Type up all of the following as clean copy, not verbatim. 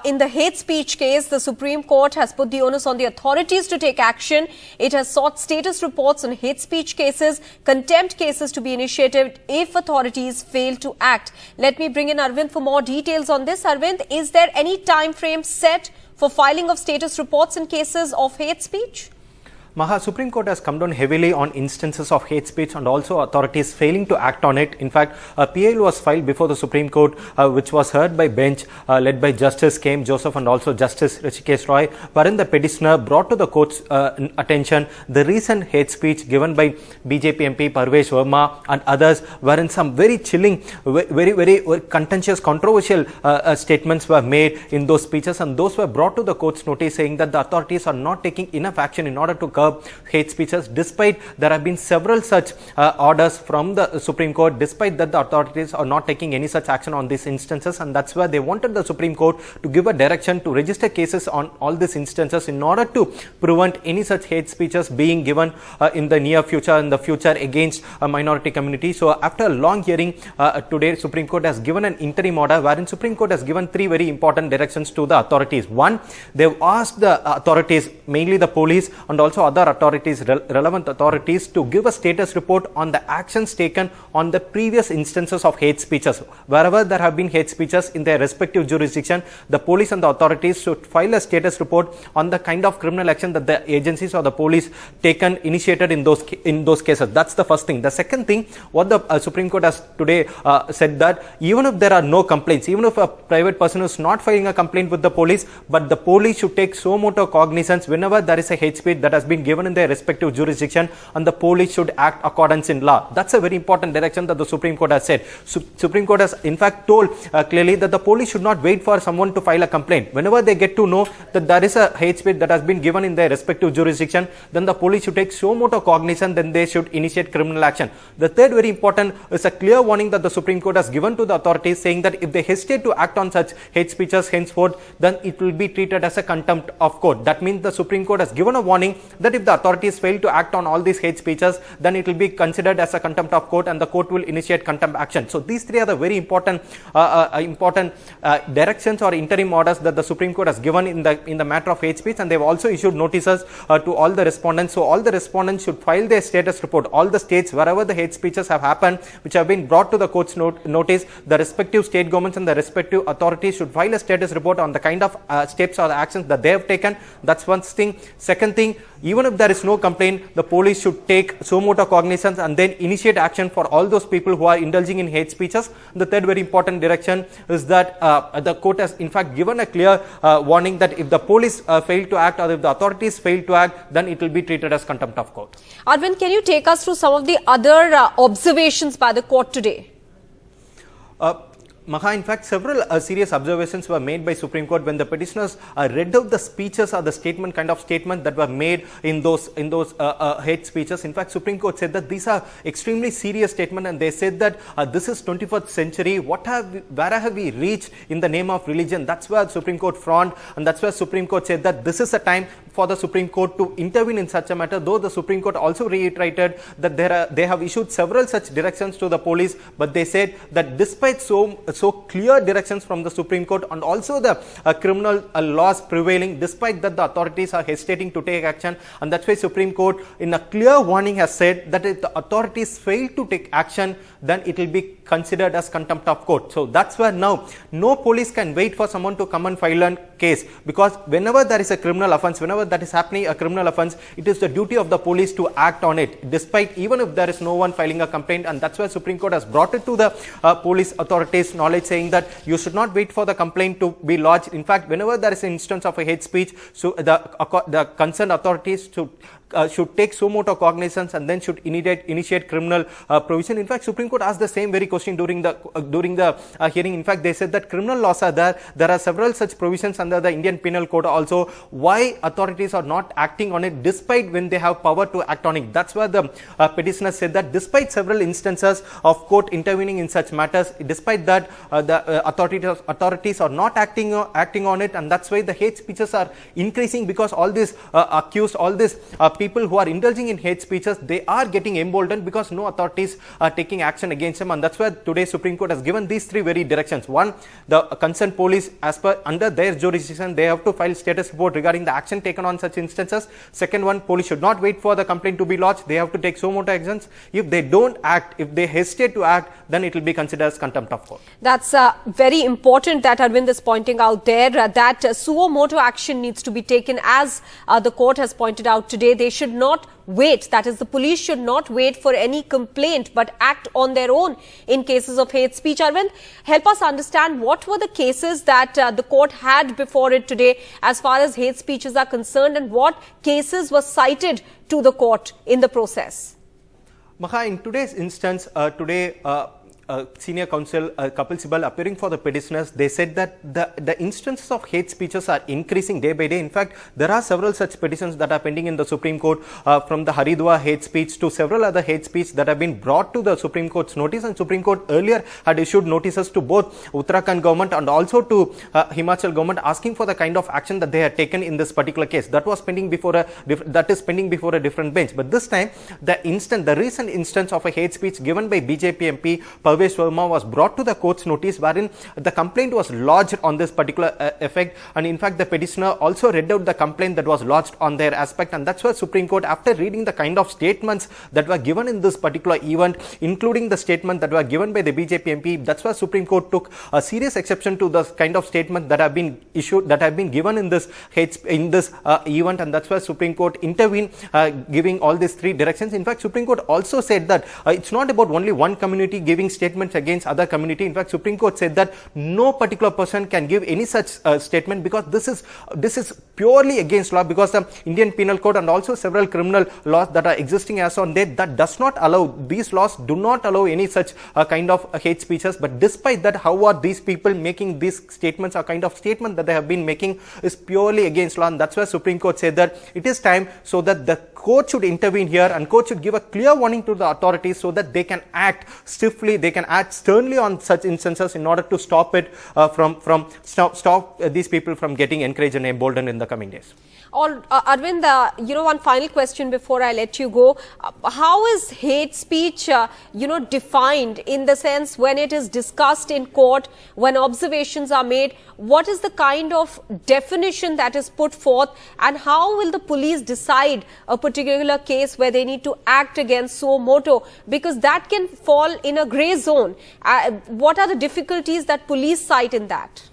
In the hate speech case, the Supreme Court has put the onus on the authorities to take action. It has sought status reports on hate speech cases, contempt cases to be initiated if authorities fail to act. Let me bring in Arvind for more details on this. Arvind, is there any time frame set for filing of status reports in cases of hate speech? Maha, Supreme Court has come down heavily on instances of hate speech and also authorities failing to act on it. In fact, a PIL was filed before the Supreme Court, which was heard by bench led by Justice K.M. Joseph and also Justice Hrishikesh Roy, wherein the petitioner brought to the court's attention the recent hate speech given by BJP MP Parvesh Verma and others, wherein some very chilling, very contentious, controversial statements were made in those speeches, and those were brought to the court's notice, saying that the authorities are not taking enough action in order to curb hate speeches, despite there have been several such orders from the Supreme Court, despite that the authorities are not taking any such action on these instances. And that's where they wanted the Supreme Court to give a direction to register cases on all these instances in order to prevent any such hate speeches being given in the near future, in the future, against a minority community. So after a long hearing today, Supreme Court has given an interim order wherein Supreme Court has given three very important directions to the authorities. One, they've asked the authorities, mainly the police and also other authorities, relevant authorities, to give a status report on the actions taken on the previous instances of hate speeches. Wherever there have been hate speeches in their respective jurisdiction, the police and the authorities should file a status report on the kind of criminal action that the agencies or the police initiated in those cases. That's the first thing. The second thing, what the Supreme Court has today said, that even if there are no complaints, even if a private person is not filing a complaint with the police, but the police should take suo motu cognizance whenever there is a hate speech that has been given in their respective jurisdiction, and the police should act accordance in law. That's a very important direction that the Supreme Court has said. Supreme Court has in fact told clearly that the police should not wait for someone to file a complaint. Whenever they get to know that there is a hate speech that has been given in their respective jurisdiction, then the police should take suo motu cognizance, then they should initiate criminal action. The third very important is a clear warning that the Supreme Court has given to the authorities, saying that if they hesitate to act on such hate speeches henceforth, then it will be treated as a contempt of court. That means the Supreme Court has given a warning that if the authorities fail to act on all these hate speeches, then it will be considered as a contempt of court and the court will initiate contempt action. So these three are the very important directions or interim orders that the Supreme Court has given in the matter of hate speech, and they've also issued notices to all the respondents. So all the respondents should file their status report. All the states wherever the hate speeches have happened, which have been brought to the court's notice, the respective state governments and the respective authorities should file a status report on the kind of steps or the actions that they have taken. That's one thing. Second thing, even if there is no complaint, the police should take suo motu cognizance and then initiate action for all those people who are indulging in hate speeches. The third very important direction is that the court has in fact given a clear warning that if the police fail to act or if the authorities fail to act, then it will be treated as contempt of court. Arvind, can you take us through some of the other observations by the court today? Maha, in fact, several serious observations were made by Supreme Court when the petitioners read out the speeches or the kind of statement that were made in those hate speeches. In fact, Supreme Court said that these are extremely serious statements, and they said that this is 21st century. Where have we reached in the name of religion? That's where Supreme Court frowned, and that's where Supreme Court said that this is a time for the Supreme Court to intervene in such a matter. Though the Supreme Court also reiterated that they have issued several such directions to the police, but they said that despite so clear directions from the Supreme Court and also the criminal laws prevailing, despite that the authorities are hesitating to take action, and that's why Supreme Court in a clear warning has said that if the authorities fail to take action, then it will be considered as contempt of court. So that's where now no police can wait for someone to come and file a case, because whenever there is a criminal offense, whenever that is happening, a criminal offense, it is the duty of the police to act on it, despite even if there is no one filing a complaint. And that's why Supreme Court has brought it to the police authorities' knowledge, saying that you should not wait for the complaint to be lodged. In fact, whenever there is an instance of a hate speech, so the concerned authorities should take suo motu cognizance and then should initiate criminal provision. In fact, Supreme Court asked the same very question during the hearing. In fact, they said that criminal laws are there. There are several such provisions under the Indian Penal Code also. Why authorities are not acting on it despite when they have power to act on it? That's where the petitioner said that despite several instances of court intervening in such matters, despite that the authorities are not acting on it, and that's why the hate speeches are increasing, because all these accused, all these people people who are indulging in hate speeches, they are getting emboldened because no authorities are taking action against them, and that's why today Supreme Court has given these three very directions. One, the concerned police, as per under their jurisdiction, they have to file status report regarding the action taken on such instances. Second one, police should not wait for the complaint to be lodged. They have to take suo motu actions. If they don't act, if they hesitate to act, then it will be considered as contempt of court. That's very important that Arvind is pointing out there, that suo motu action needs to be taken, as the court has pointed out today. They should not wait, that is, the police should not wait for any complaint but act on their own in cases of hate speech. Arvind, help us understand what were the cases that the court had before it today as far as hate speeches are concerned, and what cases were cited to the court in the process. Maha, in today's instance, Senior Counsel Kapil Sibal, appearing for the petitioners, they said that the instances of hate speeches are increasing day by day. In fact, there are several such petitions that are pending in the Supreme Court, from the Haridwar hate speech to several other hate speech that have been brought to the Supreme Court's notice, and Supreme Court earlier had issued notices to both Uttarakhand government and also to Himachal government, asking for the kind of action that they had taken in this particular case. That was pending before pending before a different bench. But this time, the recent instance of a hate speech given by BJP MP Parvesh Verma was brought to the court's notice, wherein the complaint was lodged on this particular effect, and in fact the petitioner also read out the complaint that was lodged on their aspect, and that's why Supreme Court, after reading the kind of statements that were given in this particular event, including the statement that were given by the BJP MP, that's why Supreme Court took a serious exception to the kind of statement that have been issued, that have been given in this event, and that's why Supreme Court intervened, giving all these three directions. In fact, Supreme Court also said that it's not about only one community giving statements against other community. In fact, Supreme Court said that no particular person can give any such statement, because this is purely against law, because the Indian Penal Code and also several criminal laws that are existing as on date, that does not allow, these laws do not allow any such kind of hate speeches. But despite that, how are these people making these statements, a kind of statement that they have been making is purely against law, and that's why Supreme Court said that it is time so that the court should intervene here, and court should give a clear warning to the authorities so that they can act stiffly, they can act sternly on such instances in order to stop it stop these people from getting encouraged and emboldened in the coming days. Arvind, one final question before I let you go. How is hate speech, defined, in the sense when it is discussed in court, when observations are made? What is the kind of definition that is put forth, and how will the police decide a particular case where they need to act against suo motu? Because that can fall in a grey zone. What are the difficulties that police cite in that?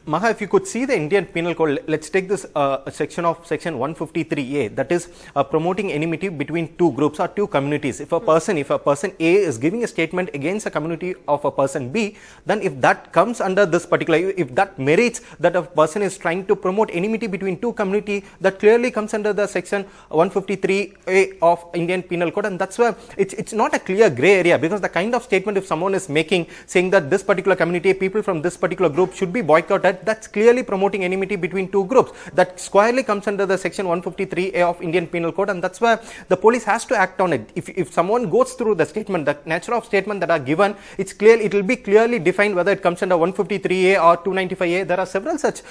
Maha, if you could see the Indian Penal Code, let's take this section of section 153A, that is promoting enmity between two groups or two communities. If a person A is giving a statement against a community of a person B, then if that comes under this particular, if that merits that a person is trying to promote enmity between two community, that clearly comes under the section 153A of Indian Penal Code, and that's why it's not a clear grey area, because the kind of statement if someone is making, saying that this particular community, people from this particular group should be boycotted, that's clearly promoting enmity between two groups. That squarely comes under the section 153A of Indian Penal Code, and that's why the police has to act on it. If someone goes through the statement, the nature of statement that are given, it's clear, it will be clearly defined whether it comes under 153A or 295A. There are several such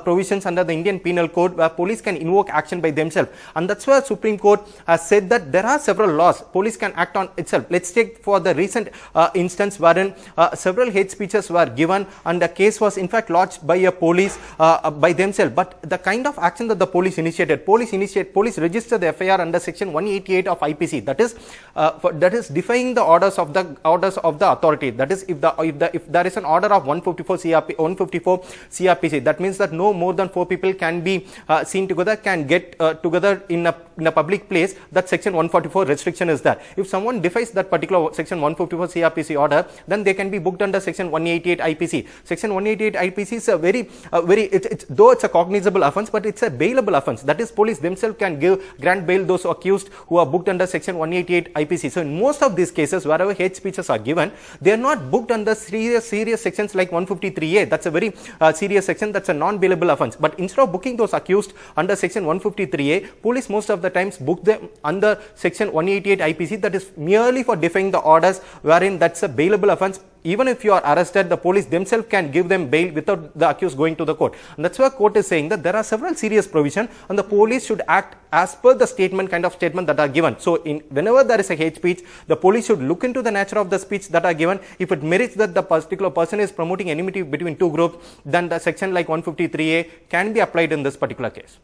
provisions under the Indian Penal Code where police can invoke action by themselves, and that's why Supreme Court has said that there are several laws police can act on itself. Let's take for the recent instance wherein several hate speeches were given, and the case was in fact lodged by a police by themselves. But the kind of action that the police initiated, police registered the FIR under section 188 of IPC, that is defying the orders of the authority. That is, if there is an order of 154 CRPC, that means that no more than 4 people can be seen together, can get together in a public place. That section 144 restriction is there. If someone defies that particular section 154 CRPC order, then they can be booked under section 188 IPC. Section 188 IPC is a though it's a cognizable offence, but it's a bailable offence. That is, police themselves can grant bail those accused who are booked under section 188 IPC. So in most of these cases, wherever hate speeches are given, they are not booked under serious sections like 153A. That's a very serious section. That's a non-bailable offence. But instead of booking those accused under section 153A, police most of the times book them under section 188 IPC. That is merely for defying the orders, wherein that's a bailable offence. even if you are arrested, the police themselves can give them bail without the accused going to the court. And that's why court is saying that there are several serious provisions and the police should act as per the kind of statement that are given. So whenever there is a hate speech, the police should look into the nature of the speech that are given. If it merits that the particular person is promoting enmity between two groups, then the section like 153A can be applied in this particular case.